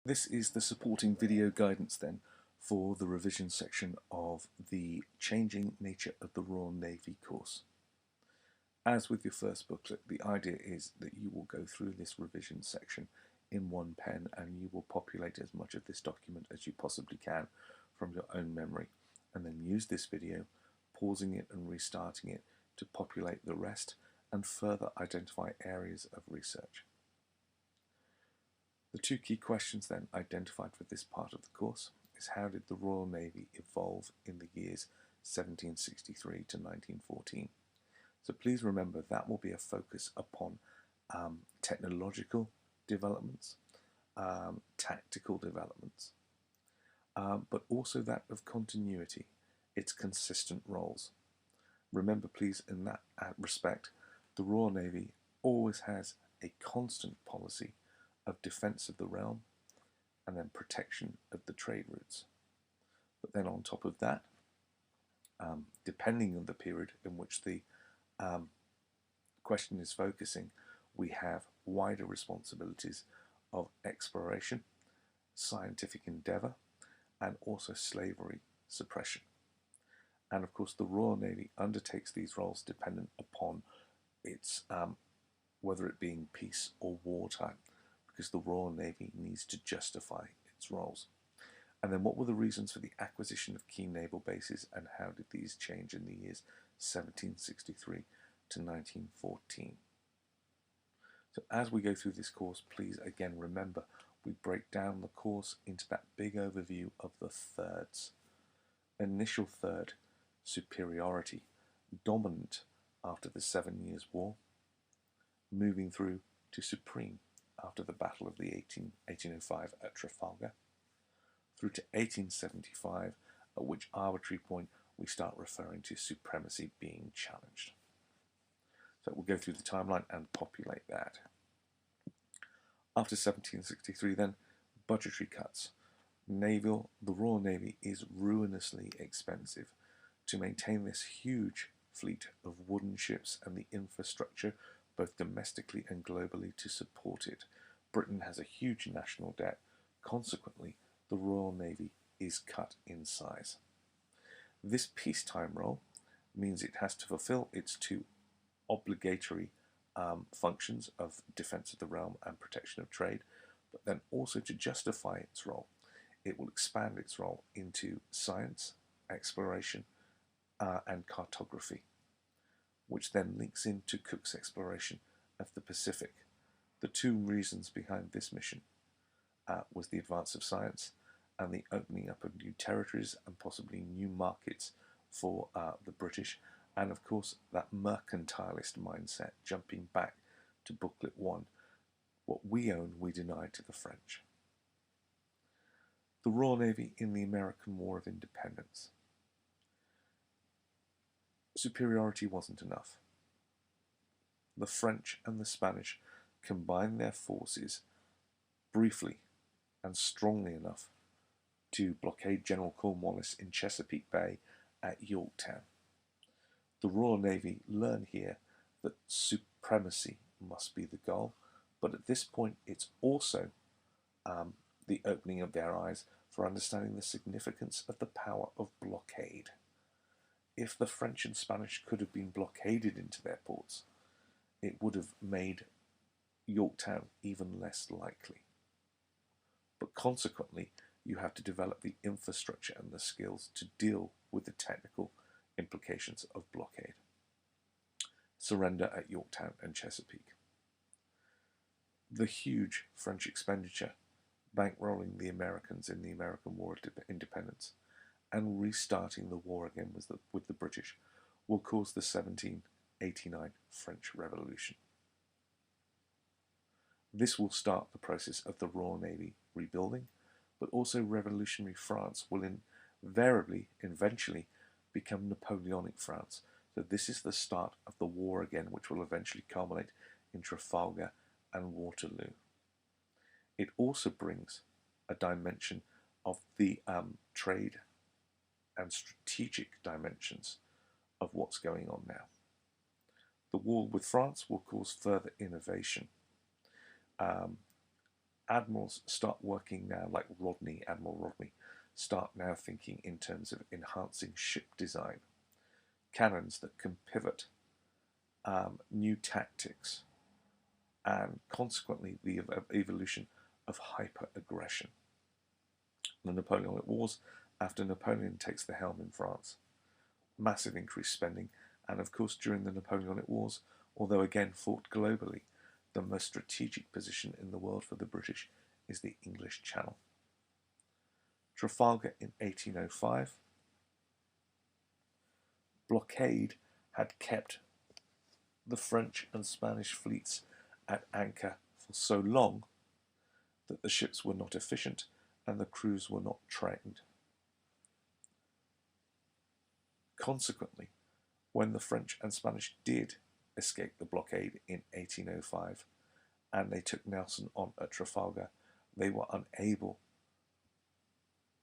This is the supporting video guidance then for the revision section of the Changing Nature of the Royal Navy course. As with your first booklet, the idea is that you will go through this revision section in one pen and you will populate as much of this document as you possibly can from your own memory, and then use this video, pausing it and restarting it to populate the rest and further identify areas of research. The two key questions then identified for this part of the course is: how did the Royal Navy evolve in the years 1763 to 1914? So please remember that will be a focus upon technological developments, tactical developments, but also that of continuity, its consistent roles. Remember please, in that respect, the Royal Navy always has a constant policy of defence of the realm and then protection of the trade routes. But then on top of that, depending on the period in which the question is focusing, we have wider responsibilities of exploration, scientific endeavour, and also slavery suppression. And of course the Royal Navy undertakes these roles dependent upon its whether it being peace or wartime, because the Royal Navy needs to justify its roles. And then what were the reasons for the acquisition of key naval bases, and how did these change in the years 1763 to 1914? So as we go through this course, please again remember we break down the course into that big overview of the thirds. Initial third, superiority, dominant after the 7 Years' War, moving through to supreme after the Battle of the 1805 at Trafalgar, through to 1875, at which arbitrary point we start referring to supremacy being challenged. So we'll go through the timeline and populate that. After 1763 then, budgetary cuts. The Royal Navy is ruinously expensive. To maintain this huge fleet of wooden ships and the infrastructure both domestically and globally to support it, Britain has a huge national debt. Consequently, the Royal Navy is cut in size. This peacetime role means it has to fulfill its two obligatory functions of defence of the realm and protection of trade, but then also to justify its role, it will expand its role into science, exploration, and cartography, which then links into Cook's exploration of the Pacific. The two reasons behind this mission was the advance of science and the opening up of new territories and possibly new markets for the British, and of course that mercantilist mindset, jumping back to booklet 1, what we own we deny to the French. The Royal Navy in the American War of Independence. Superiority wasn't enough. The French and the Spanish combined their forces briefly and strongly enough to blockade General Cornwallis in Chesapeake Bay at Yorktown. The Royal Navy learn here that supremacy must be the goal, but at this point it's also the opening of their eyes for understanding the significance of the power of blockade. If the French and Spanish could have been blockaded into their ports, it would have made Yorktown even less likely. But consequently, you have to develop the infrastructure and the skills to deal with the technical implications of blockade. Surrender at Yorktown and Chesapeake. The huge French expenditure, bankrolling the Americans in the American War of Independence, and restarting the war again with the British, will cause the 1789 French Revolution. This will start the process of the Royal Navy rebuilding, but also revolutionary France will eventually become Napoleonic France. So this is the start of the war again, which will eventually culminate in Trafalgar and Waterloo. It also brings a dimension of the trade and strategic dimensions of what's going on now. The war with France will cause further innovation. admirals start working now, like Admiral Rodney, start now thinking in terms of enhancing ship design, cannons that can pivot, new tactics, and consequently the evolution of hyper-aggression. The Napoleonic Wars, after Napoleon takes the helm in France, massive increased spending, and of course during the Napoleonic Wars, although again fought globally, the most strategic position in the world for the British is the English Channel. Trafalgar in 1805. Blockade had kept the French and Spanish fleets at anchor for so long that the ships were not efficient and the crews were not trained. Consequently, when the French and Spanish did escape the blockade in 1805 and they took Nelson on at Trafalgar, they were unable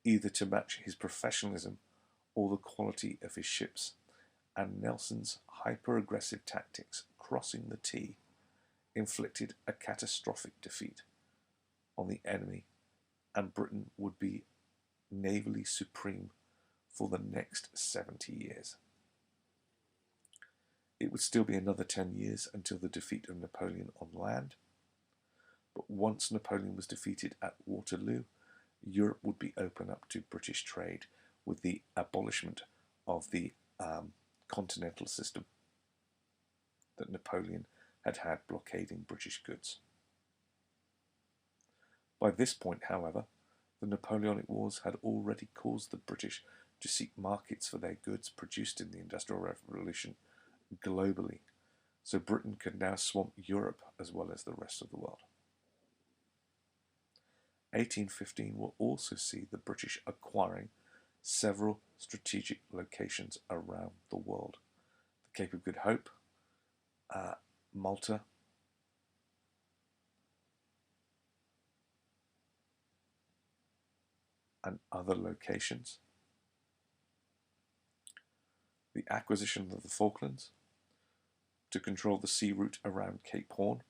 either to match his professionalism or the quality of his ships, and Nelson's hyper-aggressive tactics crossing the T inflicted a catastrophic defeat on the enemy, and Britain would be navally supreme for the next 70 years. It would still be another 10 years until the defeat of Napoleon on land, but once Napoleon was defeated at Waterloo, Europe would be open up to British trade with the abolishment of the continental system that Napoleon had blockading British goods. By this point, however, the Napoleonic Wars had already caused the British to seek markets for their goods produced in the Industrial Revolution globally, so Britain could now swamp Europe as well as the rest of the world. 1815 will also see the British acquiring several strategic locations around the world. The Cape of Good Hope, Malta, and other locations. The acquisition of the Falklands to control the sea route around Cape Horn,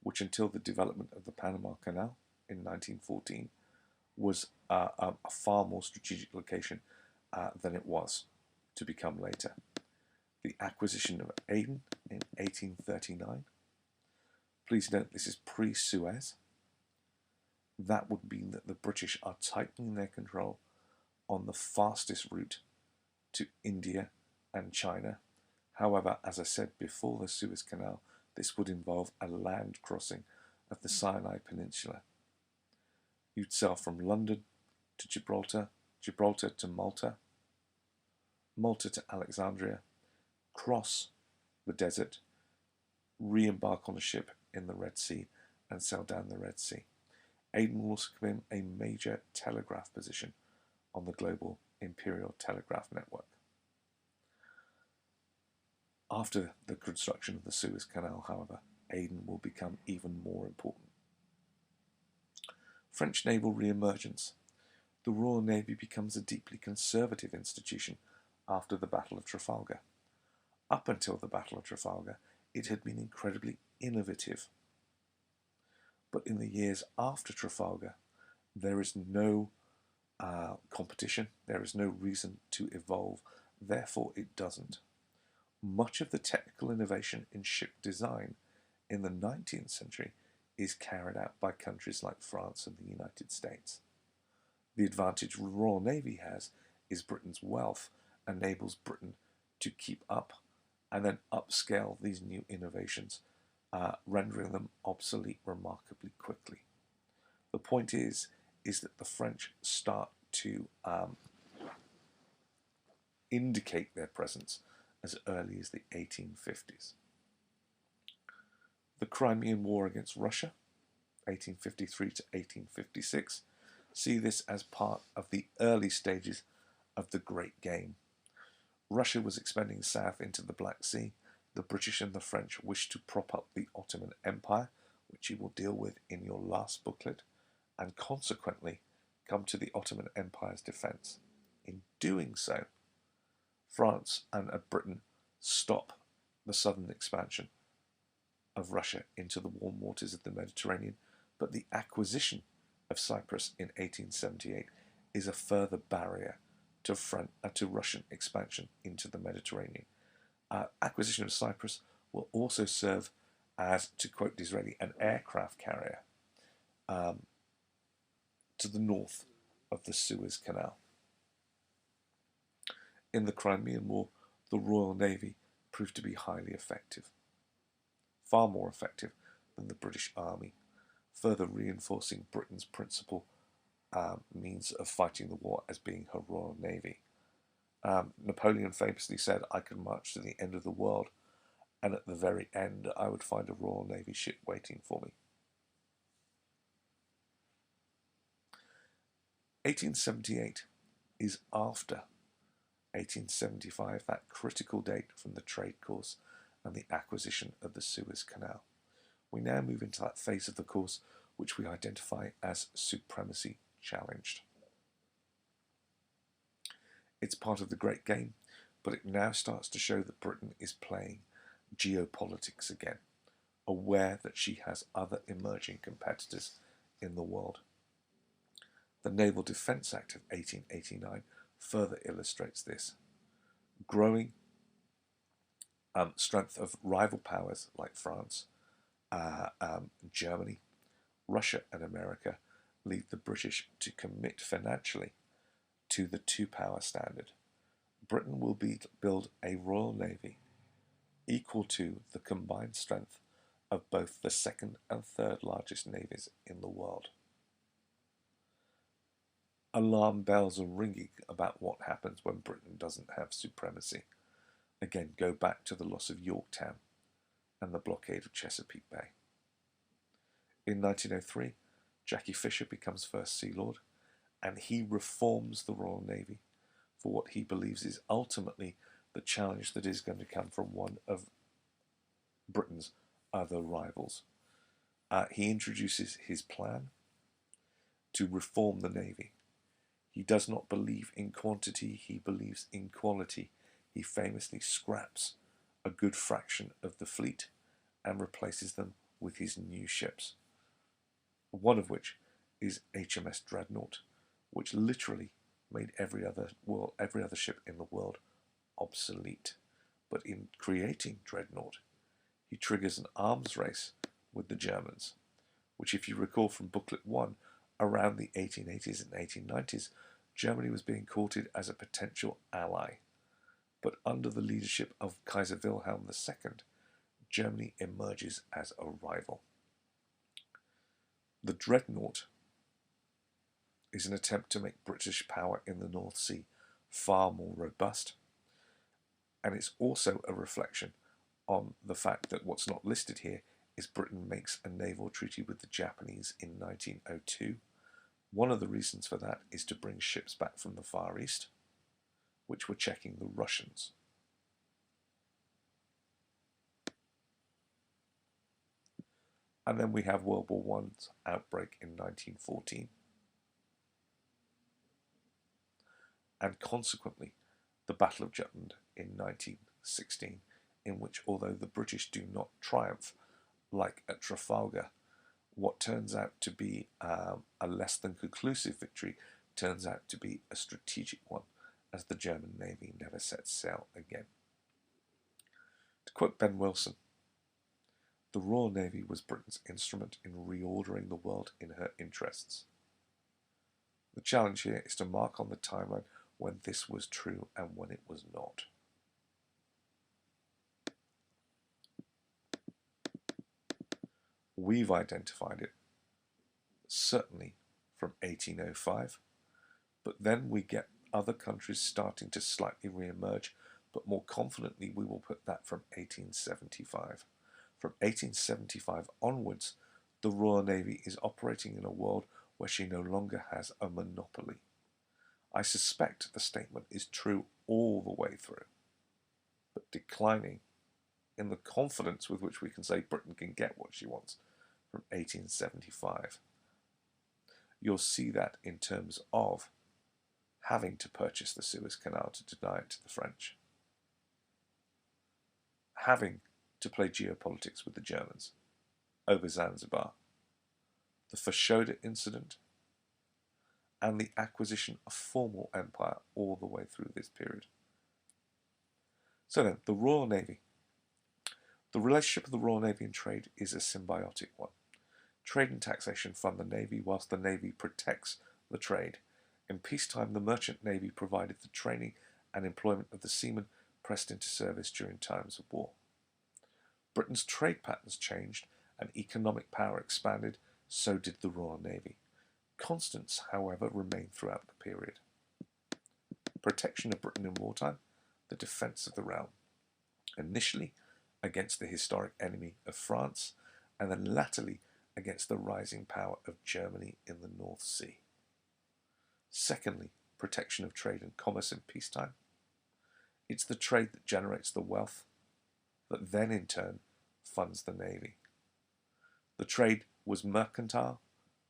which until the development of the Panama Canal in 1914 was a far more strategic location than it was to become later. The acquisition of Aden in 1839. Please note this is pre-Suez. That would mean that the British are tightening their control on the fastest route to India and China. However, as I said before the Suez Canal, this would involve a land crossing of the Sinai Peninsula. You'd sail from London to Gibraltar, Gibraltar to Malta, Malta to Alexandria, cross the desert, re-embark on a ship in the Red Sea and sail down the Red Sea. Aden will also become a major telegraph position on the global imperial telegraph network. After the construction of the Suez Canal, however, Aden will become even more important. French naval re-emergence. The Royal Navy becomes a deeply conservative institution after the Battle of Trafalgar. Up until the Battle of Trafalgar, it had been incredibly innovative. But in the years after Trafalgar, there is no competition, there is no reason to evolve, therefore it doesn't. Much of the technical innovation in ship design in the 19th century is carried out by countries like France and the United States. The advantage the Royal Navy has is Britain's wealth enables Britain to keep up and then upscale these new innovations, rendering them obsolete remarkably quickly. The point is that the French start to indicate their presence as early as the 1850s. The Crimean War against Russia, 1853 to 1856, see this as part of the early stages of the Great Game. Russia was expanding south into the Black Sea. The British and the French wished to prop up the Ottoman Empire, which you will deal with in your last booklet, and consequently come to the Ottoman Empire's defence. In doing so, France and Britain stop the southern expansion of Russia into the warm waters of the Mediterranean But the acquisition of Cyprus in 1878 is a further barrier to Russian expansion into the Mediterranean. Acquisition of Cyprus will also serve as, to quote Disraeli, an aircraft carrier to the north of the Suez Canal. In the Crimean War, the Royal Navy proved to be highly effective, far more effective than the British Army, further reinforcing Britain's principal means of fighting the war as being her Royal Navy. Napoleon famously said, "I could march to the end of the world, and at the very end I would find a Royal Navy ship waiting for me." 1878 is after 1875, that critical date from the trade course and the acquisition of the Suez Canal. We now move into that phase of the course which we identify as supremacy challenged. It's part of the Great Game, but it now starts to show that Britain is playing geopolitics again, aware that she has other emerging competitors in the world. The Naval Defense Act of 1889 further illustrates this. Growing strength of rival powers like France, Germany, Russia and America lead the British to commit financially to the two-power standard. Britain will build a Royal Navy equal to the combined strength of both the second and third largest navies in the world. Alarm bells are ringing about what happens when Britain doesn't have supremacy. Again, go back to the loss of Yorktown and the blockade of Chesapeake Bay. In 1903, Jackie Fisher becomes First Sea Lord, and he reforms the Royal Navy for what he believes is ultimately the challenge that is going to come from one of Britain's other rivals. He introduces his plan to reform the Navy. He does not believe in quantity, he believes in quality. He famously scraps a good fraction of the fleet and replaces them with his new ships, one of which is HMS Dreadnought, which literally made every other ship in the world obsolete. But in creating Dreadnought, he triggers an arms race with the Germans, which, if you recall from Booklet 1, around the 1880s and 1890s, Germany was being courted as a potential ally. But under the leadership of Kaiser Wilhelm II, Germany emerges as a rival. The Dreadnought is an attempt to make British power in the North Sea far more robust, and it's also a reflection on the fact that what's not listed here is Britain makes a naval treaty with the Japanese in 1902. One of the reasons for that is to bring ships back from the Far East, which were checking the Russians. And then we have World War I's outbreak in 1914. And consequently, the Battle of Jutland in 1916, in which, although the British do not triumph like at Trafalgar, what turns out to be a less than conclusive victory turns out to be a strategic one, as the German Navy never sets sail again. To quote Ben Wilson, "The Royal Navy was Britain's instrument in reordering the world in her interests. The challenge here is to mark on the timeline when this was true and when it was not." We've identified it, certainly from 1805, but then we get other countries starting to slightly re-emerge, but more confidently we will put that from 1875. From 1875 onwards, the Royal Navy is operating in a world where she no longer has a monopoly. I suspect the statement is true all the way through, but declining in the confidence with which we can say Britain can get what she wants from 1875. You'll see that in terms of having to purchase the Suez Canal to deny it to the French, having to play geopolitics with the Germans over Zanzibar, the Fashoda incident, and the acquisition of formal empire all the way through this period. So then, the Royal Navy. The relationship of the Royal Navy and trade is a symbiotic one. Trade and taxation fund the Navy whilst the Navy protects the trade. In peacetime, the merchant Navy provided the training and employment of the seamen pressed into service during times of war. Britain's trade patterns changed and economic power expanded, so did the Royal Navy. Constants, however, remained throughout the period. Protection of Britain in wartime, the defence of the realm. Initially against the historic enemy of France, and then latterly against the rising power of Germany in the North Sea. Secondly, protection of trade and commerce in peacetime. It's the trade that generates the wealth that then in turn funds the Navy. The trade was mercantile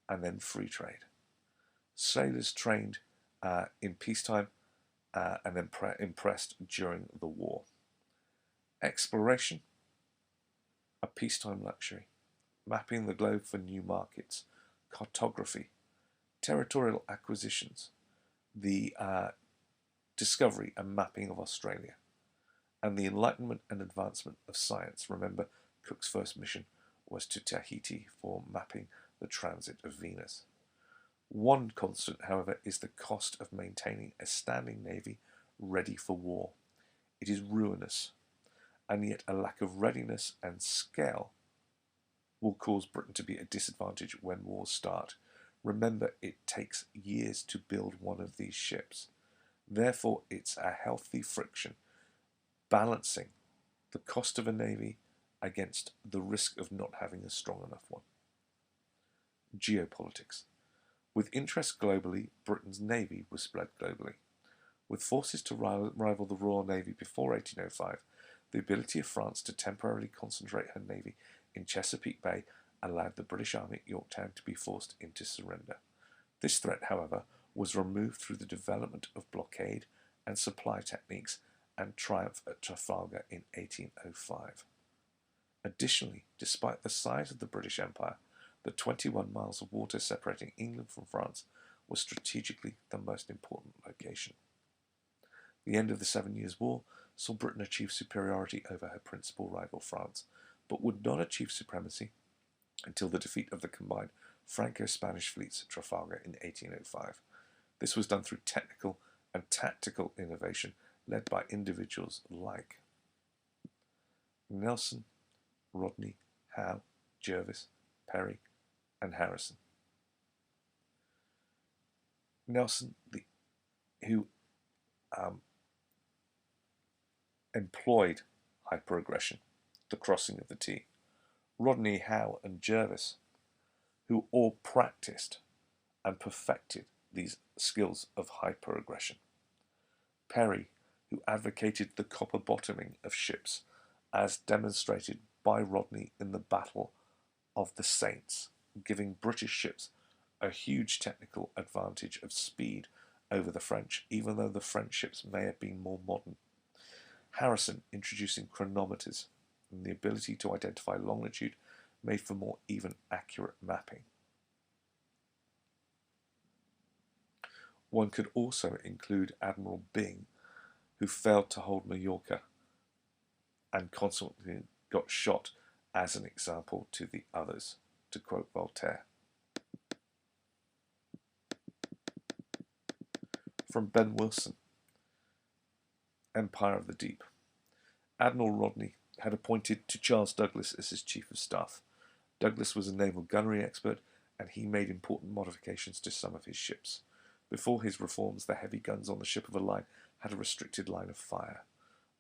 and then free trade. Sailors trained in peacetime and then impressed during the war. Exploration, a peacetime luxury. Mapping the globe for new markets. Cartography, territorial acquisitions, the discovery and mapping of Australia, and the enlightenment and advancement of science. Remember, Cook's first mission was to Tahiti for mapping the transit of Venus. One constant, however, is the cost of maintaining a standing navy ready for war. It is ruinous, and yet a lack of readiness and scale will cause Britain to be at a disadvantage when wars start. Remember, it takes years to build one of these ships. Therefore, it's a healthy friction, balancing the cost of a navy against the risk of not having a strong enough one. Geopolitics. With interest globally, Britain's navy was spread globally. With forces to rival the Royal Navy before 1805, the ability of France to temporarily concentrate her navy in Chesapeake Bay allowed the British Army at Yorktown to be forced into surrender. This threat, however, was removed through the development of blockade and supply techniques and triumph at Trafalgar in 1805. Additionally, despite the size of the British Empire, the 21 miles of water separating England from France was strategically the most important location. The end of the 7 Years' War saw Britain achieve superiority over her principal rival France, but would not achieve supremacy until the defeat of the combined Franco-Spanish fleets at Trafalgar in 1805. This was done through technical and tactical innovation led by individuals like Nelson, Rodney, Howe, Jervis, Perry, and Harrison. Nelson, who employed hyperaggression, the crossing of the T. Rodney, Howe, and Jervis, who all practiced and perfected these skills of hyperaggression. Perry, who advocated the copper bottoming of ships, as demonstrated by Rodney in the Battle of the Saints, giving British ships a huge technical advantage of speed over the French, even though the French ships may have been more modern. Harrison, introducing chronometers and the ability to identify longitude, made for more even accurate mapping. One could also include Admiral Byng, who failed to hold Majorca and consequently got shot as an example to the others, to quote Voltaire. From Ben Wilson, Empire of the Deep. Admiral Rodney had appointed to Charles Douglas as his chief of staff. Douglas was a naval gunnery expert, and he made important modifications to some of his ships. Before his reforms, the heavy guns on the ship of a line had a restricted line of fire.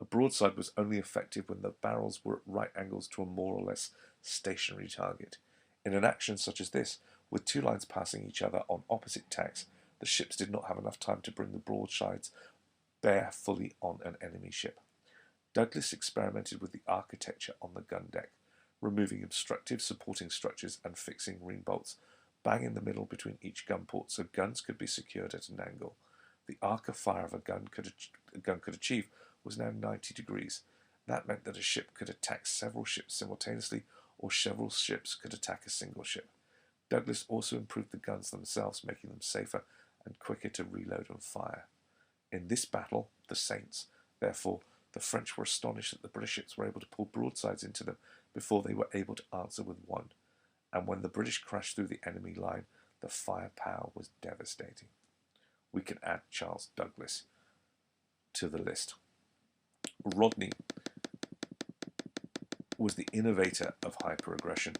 A broadside was only effective when the barrels were at right angles to a more or less stationary target. In an action such as this, with two lines passing each other on opposite tacks, the ships did not have enough time to bring the broadsides bear fully on an enemy ship. Douglas experimented with the architecture on the gun deck, removing obstructive supporting structures and fixing ring bolts bang in the middle between each gun port so guns could be secured at an angle. The arc of fire of a gun could achieve was now 90 degrees. That meant that a ship could attack several ships simultaneously, or several ships could attack a single ship. Douglas also improved the guns themselves, making them safer and quicker to reload and fire. In this battle, the Saints, therefore, the French were astonished that the British ships were able to pull broadsides into them before they were able to answer with one, and when the British crashed through the enemy line, the firepower was devastating. We can add Charles Douglas to the list. Rodney was the innovator of hyperaggression,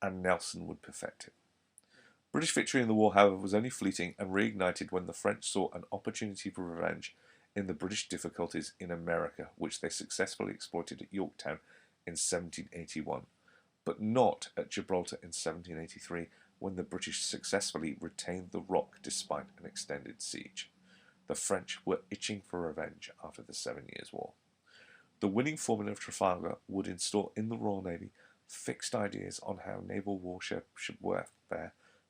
and Nelson would perfect it. British victory in the war, however, was only fleeting and reignited when the French saw an opportunity for revenge in the British difficulties in America, which they successfully exploited at Yorktown in 1781, but not at Gibraltar in 1783, when the British successfully retained the Rock despite an extended siege. The French were itching for revenge after the 7 Years' War. The winning formula of Trafalgar would install in the Royal Navy fixed ideas on how naval warfare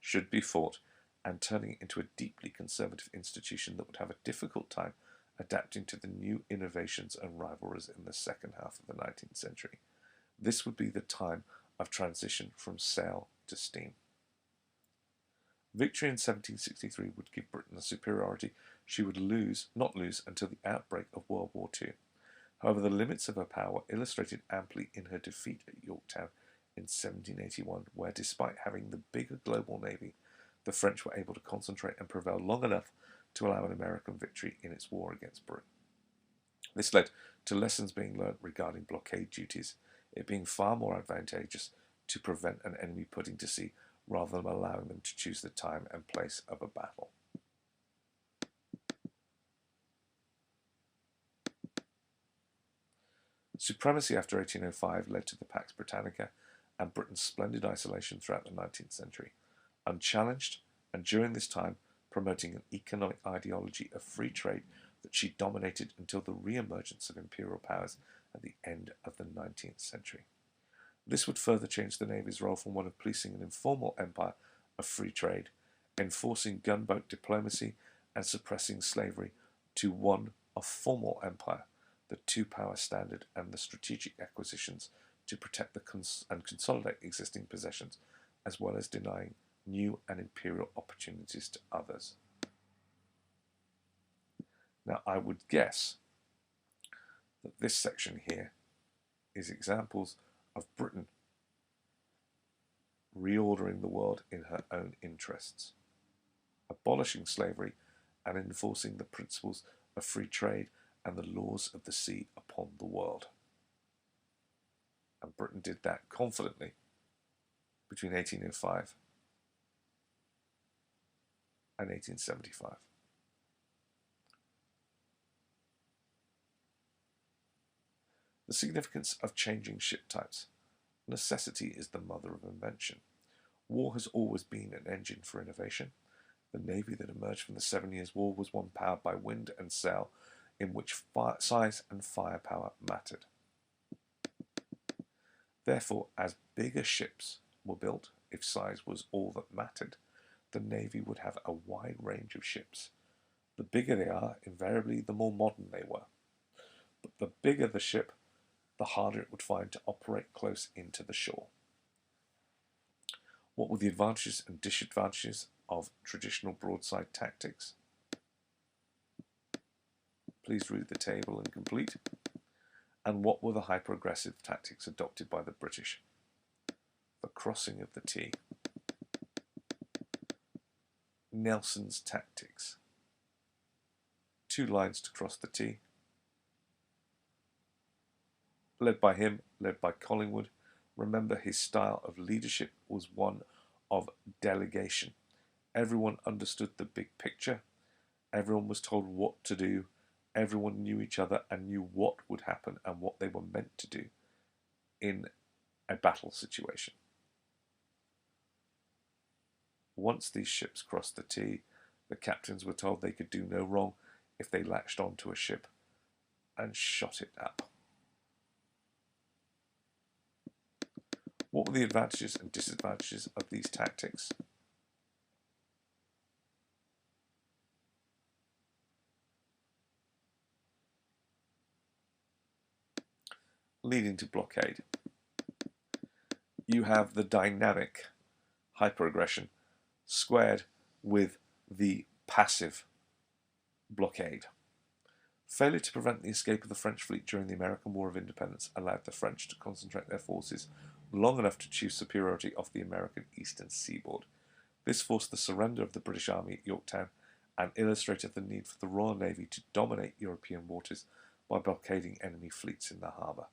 should be fought, and turning it into a deeply conservative institution that would have a difficult time adapting to the new innovations and rivalries in the second half of the 19th century. This would be the time of transition from sail to steam. Victory in 1763 would give Britain a superiority she would not lose until the outbreak of World War II. However, the limits of her power were illustrated amply in her defeat at Yorktown in 1781, where, despite having the bigger global navy, the French were able to concentrate and prevail long enough to allow an American victory in its war against Britain. This led to lessons being learnt regarding blockade duties, it being far more advantageous to prevent an enemy putting to sea rather than allowing them to choose the time and place of a battle. Supremacy after 1805 led to the Pax Britannica and Britain's splendid isolation throughout the 19th century. Unchallenged, and during this time promoting an economic ideology of free trade that she dominated until the re-emergence of imperial powers at the end of the 19th century. This would further change the Navy's role from one of policing an informal empire of free trade, enforcing gunboat diplomacy and suppressing slavery, to one of formal empire, the two-power standard and the strategic acquisitions to protect and consolidate existing possessions, as well as denying new and imperial opportunities to others. Now, I would guess that this section here is examples of Britain reordering the world in her own interests, abolishing slavery and enforcing the principles of free trade and the laws of the sea upon the world. And Britain did that confidently between 1805 and 1875. The significance of changing ship types. Necessity is the mother of invention. War has always been an engine for innovation. The navy that emerged from the 7 Years' War was one powered by wind and sail, in which size and firepower mattered. Therefore, as bigger ships were built, if size was all that mattered, the navy would have a wide range of ships. The bigger they are, invariably the more modern they were. But the bigger the ship, the harder it would find to operate close into the shore. What were the advantages and disadvantages of traditional broadside tactics? Please read the table and complete. And what were the hyper-aggressive tactics adopted by the British? The crossing of the T. Nelson's tactics. 2 lines to cross the T. Led by him, led by Collingwood. Remember, his style of leadership was one of delegation. Everyone understood the big picture. Everyone was told what to do. Everyone knew each other and knew what would happen and what they were meant to do in a battle situation. Once these ships crossed the T, the captains were told they could do no wrong if they latched onto a ship and shot it up. What were the advantages and disadvantages of these tactics? Leading to blockade. you have the dynamic hyperaggression squared with the passive blockade. Failure to prevent the escape of the French fleet during the American War of Independence allowed the French to concentrate their forces long enough to achieve superiority off the American eastern seaboard. This forced the surrender of the British Army at Yorktown and illustrated the need for the Royal Navy to dominate European waters by blockading enemy fleets in the harbour.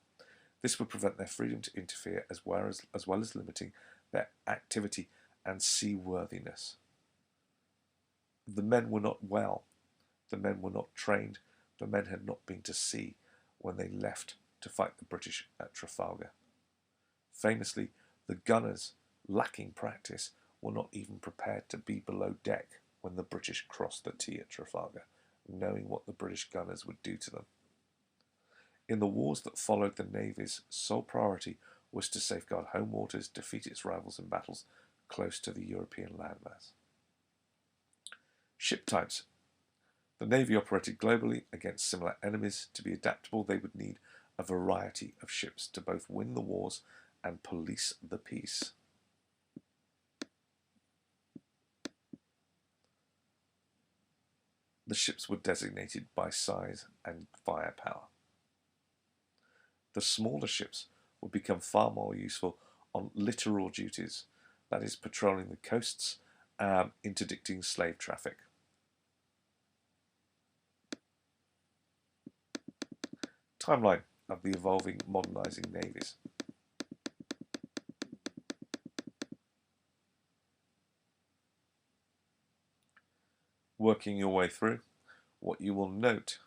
This would prevent their freedom to interfere as well as limiting their activity and seaworthiness. The men were not well. The men were not trained. The men had not been to sea when they left to fight the British at Trafalgar. Famously, the gunners, lacking practice, were not even prepared to be below deck when the British crossed the T at Trafalgar, knowing what the British gunners would do to them. In the wars that followed, the Navy's sole priority was to safeguard home waters, defeat its rivals in battles close to the European landmass. Ship types. The Navy operated globally against similar enemies. To be adaptable, they would need a variety of ships to both win the wars and police the peace. The ships were designated by size and firepower. The smaller ships would become far more useful on littoral duties, that is, patrolling the coasts, interdicting slave traffic. Timeline of the evolving, modernising navies. Working your way through, what you will note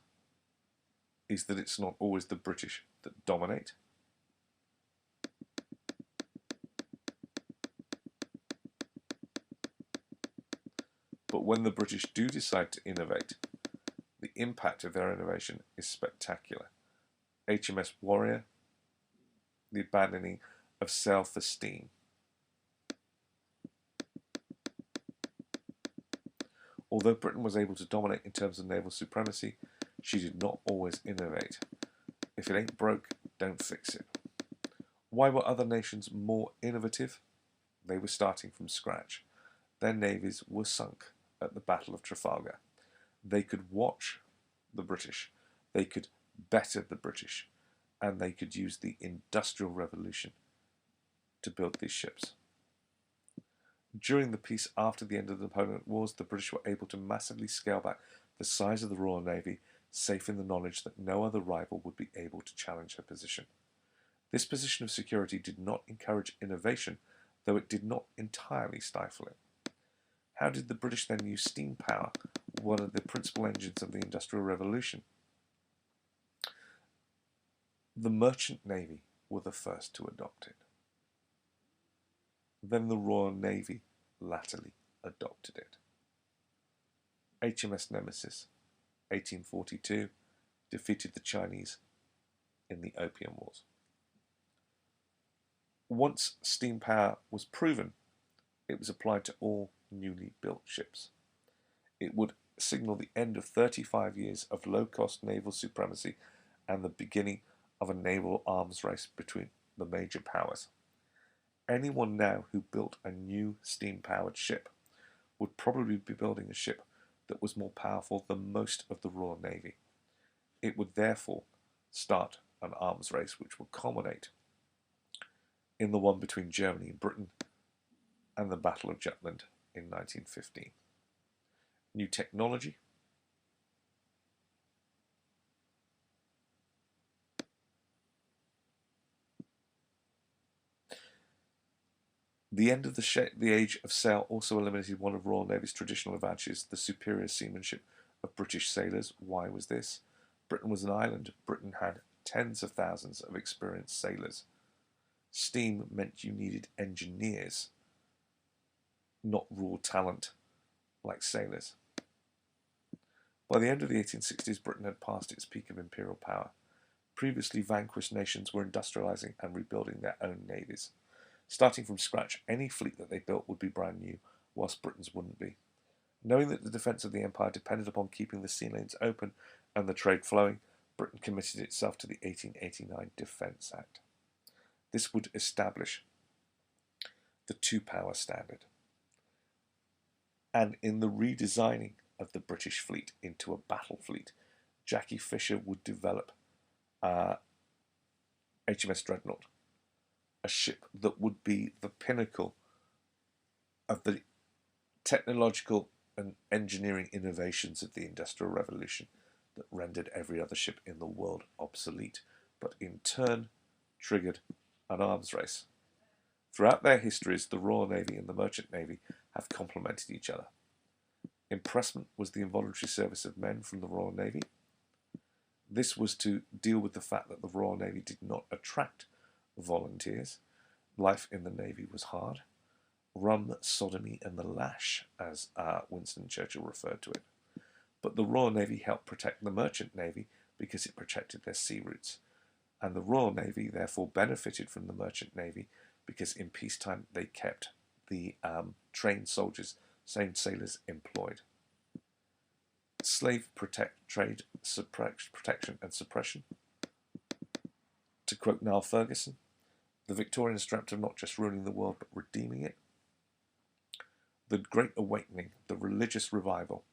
is that it's not always the British that dominate. But when the British do decide to innovate, the impact of their innovation is spectacular. HMS Warrior, the abandoning of self-esteem. Although Britain was able to dominate in terms of naval supremacy, she did not always innovate. If it ain't broke, don't fix it. Why were other nations more innovative? They were starting from scratch. Their navies were sunk at the Battle of Trafalgar. They could watch the British, they could better the British, and they could use the Industrial Revolution to build these ships. During the peace after the end of the Napoleonic Wars, the British were able to massively scale back the size of the Royal Navy, safe in the knowledge that no other rival would be able to challenge her position. This position of security did not encourage innovation, though it did not entirely stifle it. How did the British then use steam power, one of the principal engines of the Industrial Revolution? The Merchant Navy were the first to adopt it. Then the Royal Navy latterly adopted it. HMS Nemesis, 1842, defeated the Chinese in the Opium Wars. Once steam power was proven, it was applied to all newly built ships. It would signal the end of 35 years of low-cost naval supremacy and the beginning of a naval arms race between the major powers. Anyone now who built a new steam-powered ship would probably be building a ship that was more powerful than most of the Royal Navy. It would therefore start an arms race which would culminate in the one between Germany and Britain and the Battle of Jutland in 1915. New technology. The end of the age of sail also eliminated one of Royal Navy's traditional advantages, the superior seamanship of British sailors. Why was this? Britain was an island. Britain had tens of thousands of experienced sailors. Steam meant you needed engineers, not raw talent like sailors. By the end of the 1860s, Britain had passed its peak of imperial power. Previously vanquished nations were industrializing and rebuilding their own navies. Starting from scratch, any fleet that they built would be brand new, whilst Britain's wouldn't be. Knowing that the defence of the empire depended upon keeping the sea lanes open and the trade flowing, Britain committed itself to the 1889 Defence Act. This would establish the two-power standard. And in the redesigning of the British fleet into a battle fleet, Jackie Fisher would develop HMS Dreadnought, a ship that would be the pinnacle of the technological and engineering innovations of the Industrial Revolution that rendered every other ship in the world obsolete, but in turn triggered an arms race. Throughout their histories, the Royal Navy and the Merchant Navy have complemented each other. Impressment was the involuntary service of men from the Royal Navy. This was to deal with the fact that the Royal Navy did not attract volunteers. Life in the Navy was hard. Rum, sodomy, and the lash, as Winston Churchill referred to it. But the Royal Navy helped protect the Merchant Navy because it protected their sea routes. And the Royal Navy therefore benefited from the Merchant Navy because in peacetime they kept the trained soldiers, trained sailors employed. Slave trade protection and suppression. To quote Niall Ferguson, the Victorians dreamt of not just ruining the world but redeeming it. The Great Awakening, the religious revival,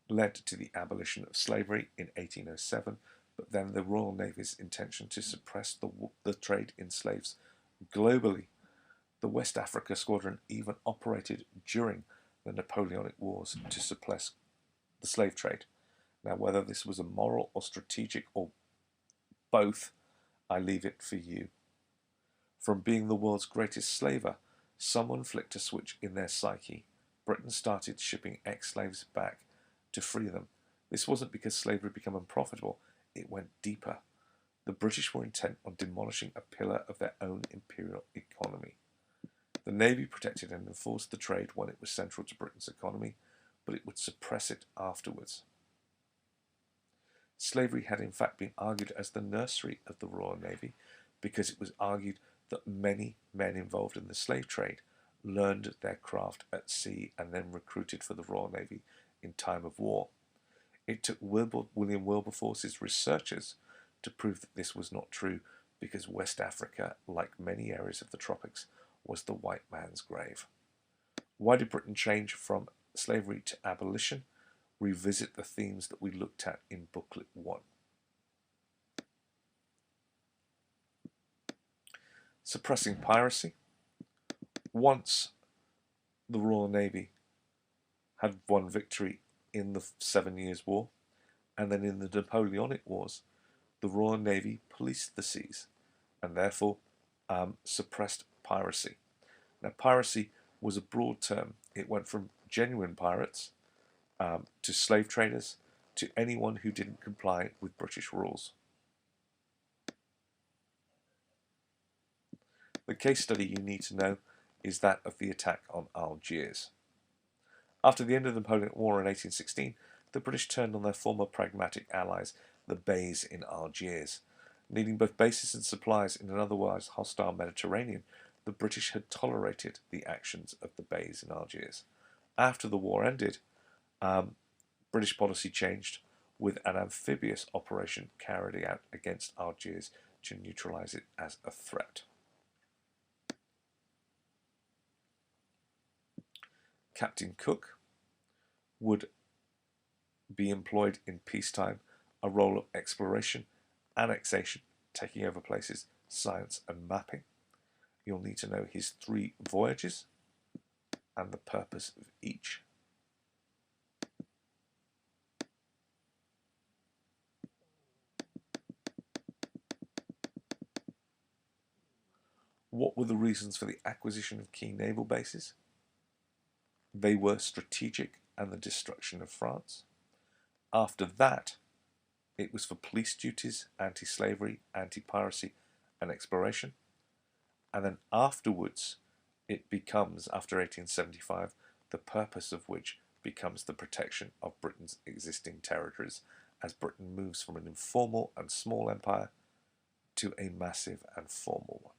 led to the abolition of slavery in 1807, but then the Royal Navy's intention to suppress the trade in slaves globally. The West Africa Squadron even operated during the Napoleonic Wars to suppress the slave trade. Now, whether this was a moral or strategic or both, I leave it for you. From being the world's greatest slaver, someone flicked a switch in their psyche. Britain started shipping ex-slaves back to free them. This wasn't because slavery had become unprofitable, it went deeper. The British were intent on demolishing a pillar of their own imperial economy. The Navy protected and enforced the trade when it was central to Britain's economy, but it would suppress it afterwards. Slavery had in fact been argued as the nursery of the Royal Navy because it was argued that many men involved in the slave trade learned their craft at sea and then recruited for the Royal Navy in time of war. It took William Wilberforce's researchers to prove that this was not true because West Africa, like many areas of the tropics, was the white man's grave. Why did Britain change from slavery to abolition? Revisit the themes that we looked at in Booklet 1. Suppressing piracy. Once the Royal Navy had won victory in the 7 Years' War, and then in the Napoleonic Wars, the Royal Navy policed the seas and therefore suppressed piracy. Now, piracy was a broad term. It went from genuine pirates to slave traders to anyone who didn't comply with British rules. The case study you need to know is that of the attack on Algiers. After the end of the Napoleonic War in 1816, the British turned on their former pragmatic allies, the Beys in Algiers. Needing both bases and supplies in an otherwise hostile Mediterranean, the British had tolerated the actions of the Beys in Algiers. After the war ended, British policy changed, with an amphibious operation carried out against Algiers to neutralise it as a threat. Captain Cook would be employed in peacetime, a role of exploration, annexation, taking over places, science and mapping. You'll need to know his 3 voyages and the purpose of each. What were the reasons for the acquisition of key naval bases? They were strategic and the destruction of France. After that, it was for police duties, anti-slavery, anti-piracy, and exploration. And then afterwards, it becomes, after 1875, the purpose of which becomes the protection of Britain's existing territories, as Britain moves from an informal and small empire to a massive and formal one.